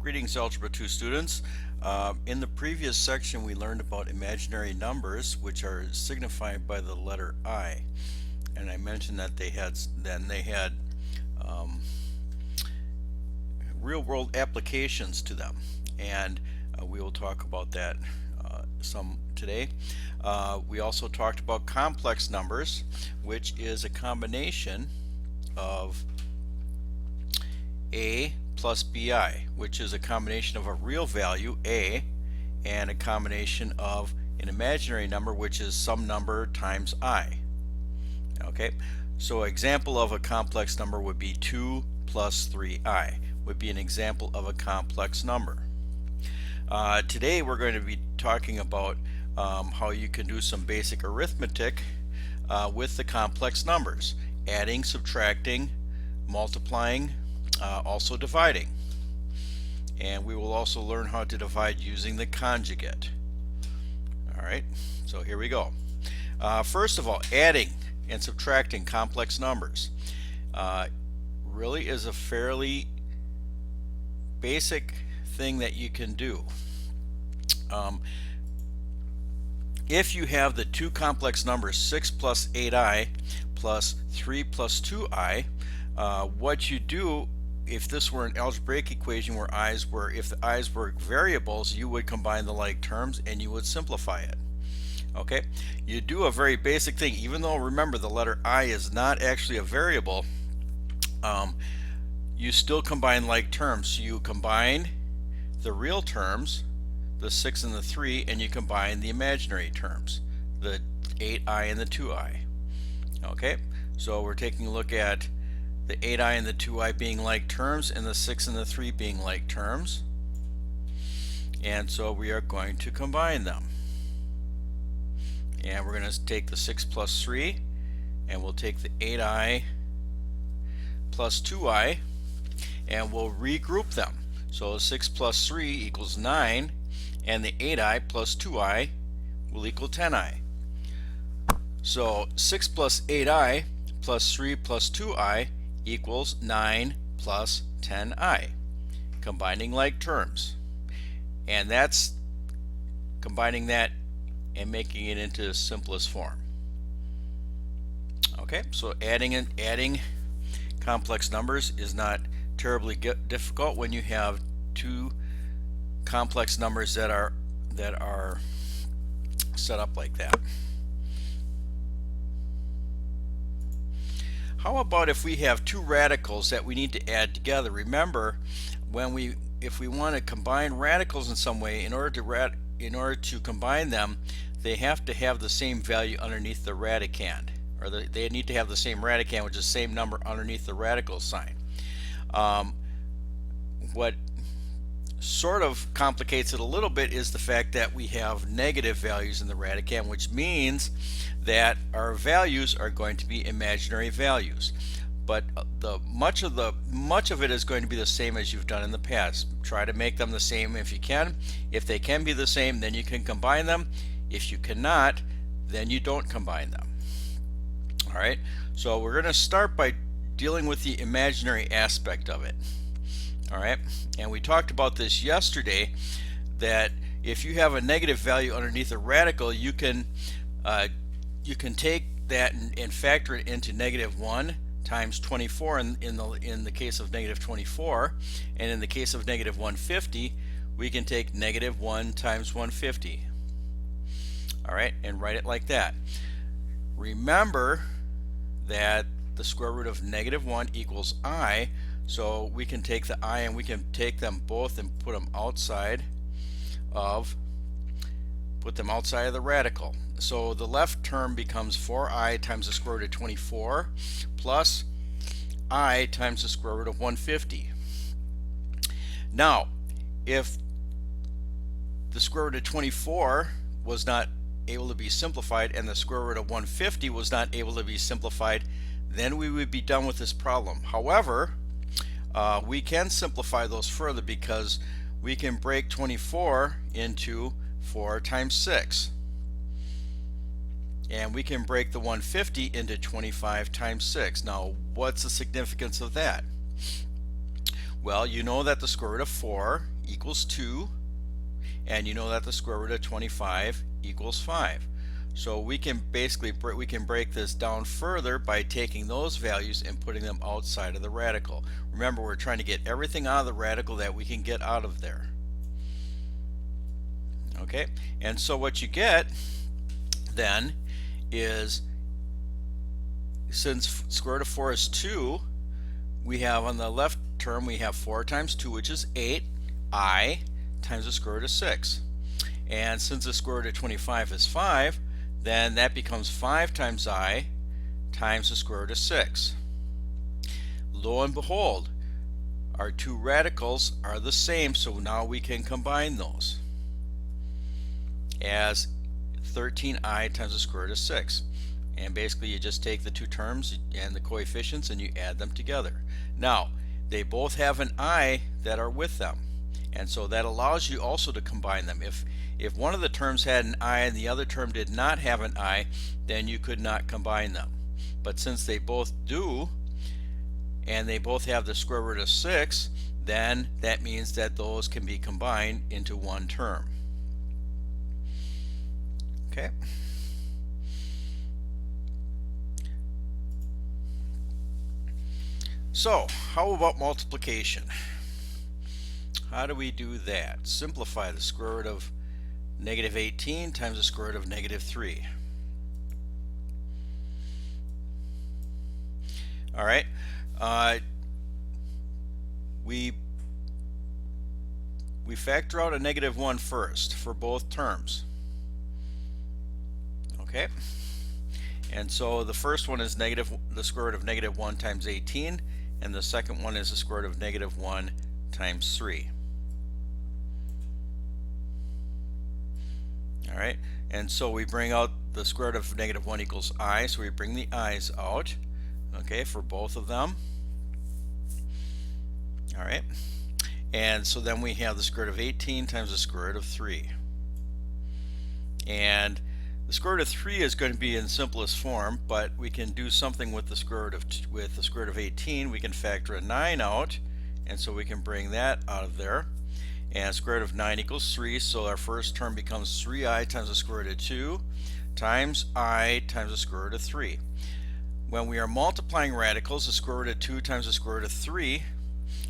Greetings, Algebra 2 students. In the previous section, we learned about imaginary numbers, which are signified by the letter I. And I mentioned that they had um, real-world applications to them, and we will talk about that some today. We also talked about complex numbers, which is a combination of A plus BI, which is a combination of a real value, A, and a combination of an imaginary number, which is some number times I. Okay, so example of a complex number would be 2 plus 3I, would be an example of a complex number. Today we're going to be talking about how you can do some basic arithmetic with the complex numbers, adding, subtracting, multiplying, also dividing. And we will also learn how to divide using the conjugate. Alright, so here we go. First of all, adding and subtracting complex numbers really is a fairly basic thing that you can do. If you have the two complex numbers 6 plus 8i plus 3 plus 2i, what you do, if this were an algebraic equation where if the i's were variables, you would combine the like terms and you would simplify it. Okay, you do a very basic thing, even though remember the letter I is not actually a variable. You still combine like terms. So you combine the real terms, the 6 and the 3, and you combine the imaginary terms, the 8i and the 2i. Okay, so we're taking a look at the 8i and the 2i being like terms and the 6 and the 3 being like terms, and so we are going to combine them. And we're going to take the 6 plus 3 and we'll take the 8i plus 2i and we'll regroup them. So 6 plus 3 equals 9 and the 8i plus 2i will equal 10i. So 6 plus 8i plus 3 plus 2i equals 9 plus 10i, combining like terms. And that's combining that and making it into the simplest form. Okay, so adding complex numbers is not terribly difficult when you have two complex numbers that are set up like that. How about if we have two radicals that we need to add together? Remember, if we want to combine radicals in some way, in order to combine them, they have to have the same value underneath the radicand, or they need to have the same radicand, which is the same number underneath the radical sign. What sort of complicates it a little bit is the fact that we have negative values in the radicand, which means that our values are going to be imaginary values. But much of it is going to be the same as you've done in the past. Try to make them the same if you can. If they can be the same, then you can combine them. If you cannot, then you don't combine them. Alright, so we're going to start by dealing with the imaginary aspect of it. Alright, and we talked about this yesterday, that if you have a negative value underneath a radical, you can take that and factor it into -1 times 24 in the case of -24, and in the case of -150 we can take -1 times 150. Alright, and write it like that. Remember that the square root of -1 equals I, so we can take the I and we can take them both and put them outside of the radical. So the left term becomes 4i times the square root of 24 plus I times the square root of 150. Now, if the square root of 24 was not able to be simplified and the square root of 150 was not able to be simplified, then we would be done with this problem. However, we can simplify those further, because we can break 24 into 4 times 6. And we can break the 150 into 25 times 6. Now, what's the significance of that? Well, you know that the square root of 4 equals 2, and you know that the square root of 25 equals 5. So we can break this down further by taking those values and putting them outside of the radical. Remember, we're trying to get everything out of the radical that we can get out of there. Okay, and so what you get then is, since square root of 4 is 2, we have on the left term, we have 4 times 2, which is 8, I times the square root of 6. And since the square root of 25 is 5, then that becomes 5 times I times the square root of 6. Lo and behold, our two radicals are the same, so now we can combine those as 13I times the square root of 6. And basically you just take the two terms and the coefficients and you add them together. Now, they both have an I that are with them, and so that allows you also to combine them. If one of the terms had an I and the other term did not have an I, then you could not combine them. But since they both do, and they both have the square root of 6, then that means that those can be combined into one term. Okay. So, how about multiplication? How do we do that? Simplify the square root of negative 18 times the square root of negative 3. All right. We factor out a negative 1 first for both terms. Okay. And so the first one is the square root of negative 1 times 18, and the second one is the square root of negative 1 times 3. All right, and so we bring out the square root of negative 1 equals I, so we bring the i's out, okay, for both of them. All right, and so then we have the square root of 18 times the square root of 3. And the square root of 3 is going to be in simplest form, but we can do something with the square root of 18. We can factor a 9 out, and so we can bring that out of there. And square root of 9 equals 3, so our first term becomes 3i times the square root of 2 times I times the square root of 3. When we are multiplying radicals, the square root of 2 times the square root of 3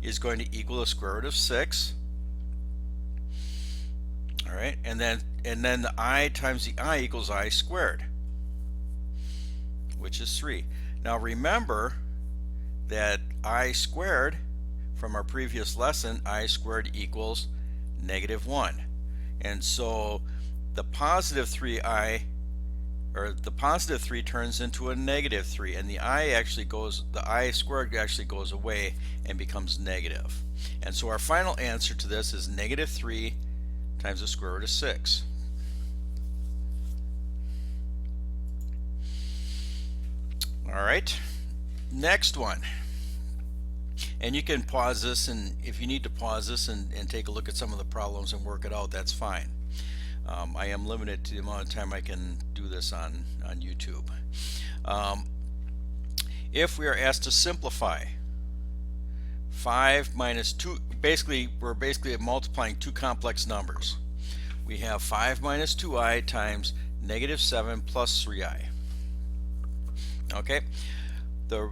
is going to equal the square root of 6. All right, and then the I times the I equals I squared, which is 3. Now remember that I squared, from our previous lesson, I squared equals negative 1. And so the positive 3i, or the positive 3 turns into a negative 3, and the I squared actually goes away and becomes negative. And so our final answer to this is negative 3 times the square root of 6. All right, next one. And you can pause this, and if you need to pause this and take a look at some of the problems and work it out, that's fine. I am limited to the amount of time I can do this on YouTube. If we are asked to simplify 5 minus 2, we're basically multiplying two complex numbers. We have 5 minus 2i times negative 7 plus 3i. Okay, the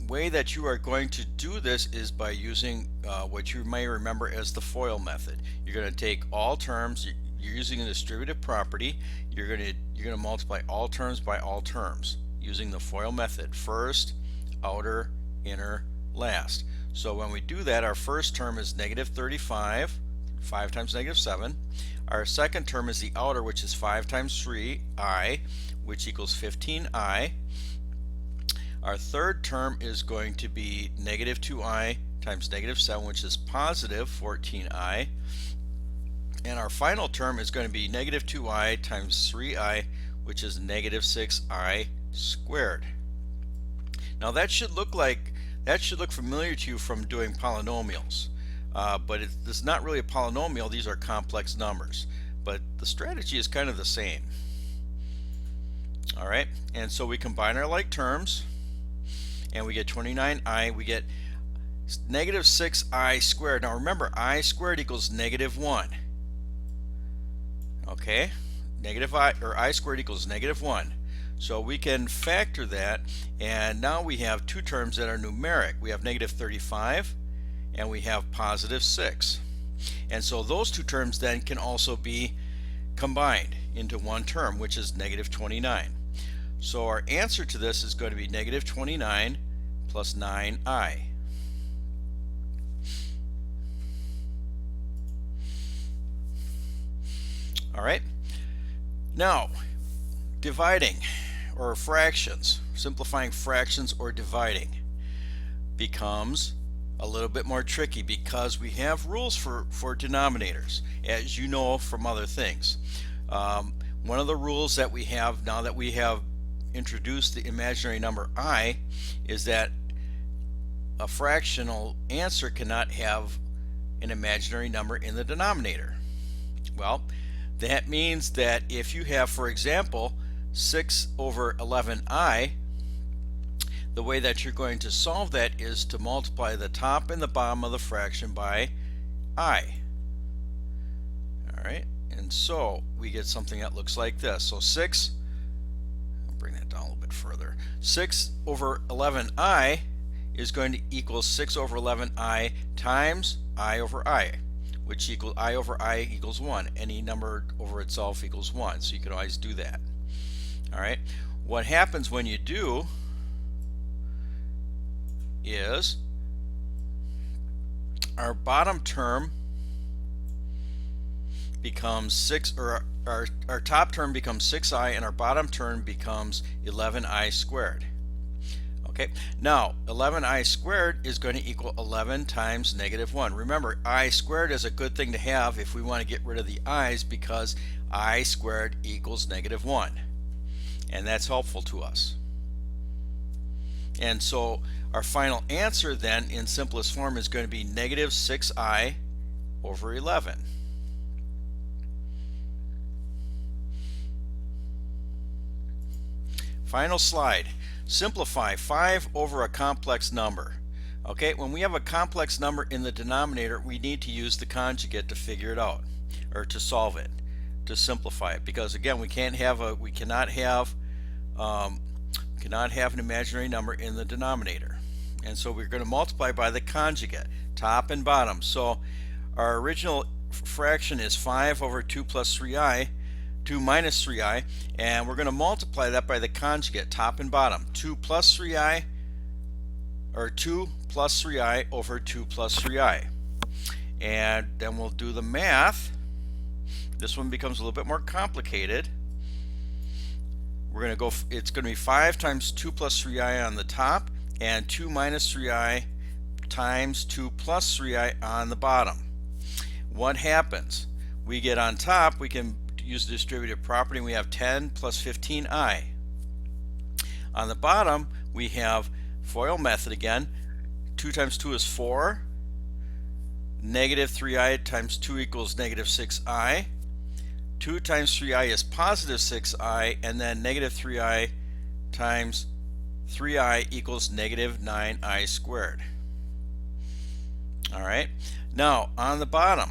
way that you are going to do this is by using what you may remember as the FOIL method. You're going to take all terms. You're using a distributive property. You're going to multiply all terms by all terms using the FOIL method: first, outer, inner, last. So when we do that, our first term is negative 35, 5 times negative 7. Our second term is the outer, which is 5 times 3i, which equals 15i. Our third term is going to be negative 2i times negative 7, which is positive 14i. And our final term is going to be negative 2i times 3i, which is negative 6i squared. Now that should look familiar to you from doing polynomials, but it's not really a polynomial. These are complex numbers, but the strategy is kind of the same. All right, and so we combine our like terms, and we get 29i. negative 6i squared. Now remember, I squared equals negative 1. Okay, negative I squared equals negative 1. So we can factor that, and now we have two terms that are numeric. We have negative 35 and we have positive 6. And so those two terms then can also be combined into one term, which is negative 29. So our answer to this is going to be negative 29 plus 9i. All right, now dividing or fractions, simplifying fractions or dividing becomes a little bit more tricky because we have rules for denominators, as you know from other things. One of the rules that we have now that we have introduced the imaginary number I is that a fractional answer cannot have an imaginary number in the denominator. Well, that means that if you have, for example, 6 over 11i, the way that you're going to solve that is to multiply the top and the bottom of the fraction by I. Alright, and so we get something that looks like this. So 6, I'll bring that down a little bit further. 6 over 11i is going to equal 6 over 11i times I over I, which equals I over I equals 1. Any number over itself equals 1, so you can always do that. Alright, what happens when you do is our bottom term becomes 6, or our top term becomes 6i, and our bottom term becomes 11i squared. Okay, now 11i squared is going to equal 11 times negative 1. Remember, I squared is a good thing to have if we want to get rid of the i's, because I squared equals negative 1, and that's helpful to us. And so our final answer then in simplest form is going to be negative 6i over 11. Final slide. Simplify 5 over a complex number. Okay, when we have a complex number in the denominator, we need to use the conjugate to figure it out, or to solve it, to simplify it, because again, we cannot have an imaginary number in the denominator. And so we're going to multiply by the conjugate, top and bottom. So our original fraction is 5 over 2 plus 3i, 2 minus 3i, and we're going to multiply that by the conjugate, top and bottom. 2 plus 3i, or 2 plus 3i over 2 plus 3i. And then we'll do the math. This one becomes a little bit more complicated. We're going to go, it's going to be 5 times 2 plus 3i on the top, and 2 minus 3i times 2 plus 3i on the bottom. What happens? We get on top, we can use the distributive property, and we have 10 plus 15i. On the bottom, we have FOIL method again. 2 times 2 is 4. Negative 3i times 2 equals negative 6i. 2 times 3i is positive 6i, and then negative 3i times 3i equals negative 9i squared. Alright, now on the bottom,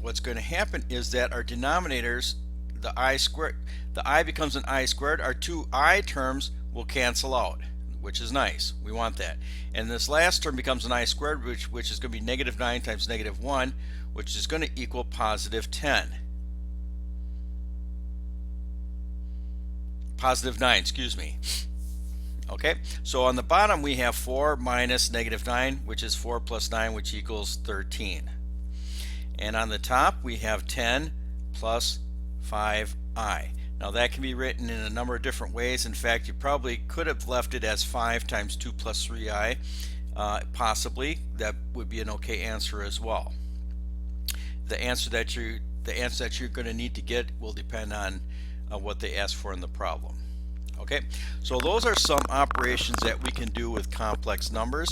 what's going to happen is that our denominators, the I becomes an I squared. Our two I terms will cancel out, which is nice. We want that. And this last term becomes an I squared, which is going to be negative 9 times negative 1, which is going to equal positive 10. Positive 9, excuse me. Okay, so on the bottom we have 4 minus negative 9, which is 4 plus 9, which equals 13. And on the top we have 10 plus 5i. Now that can be written in a number of different ways. In fact, you probably could have left it as 5 times 2 plus 3i. Possibly that would be an okay answer as well. The answer that you're going to need to get will depend on what they ask for in the problem. Okay, so those are some operations that we can do with complex numbers.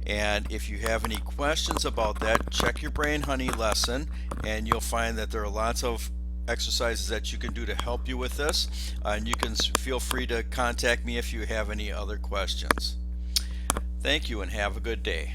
And if you have any questions about that, check your Brain Honey lesson, and you'll find that there are lots of exercises that you can do to help you with this. And you can feel free to contact me if you have any other questions. Thank you and have a good day.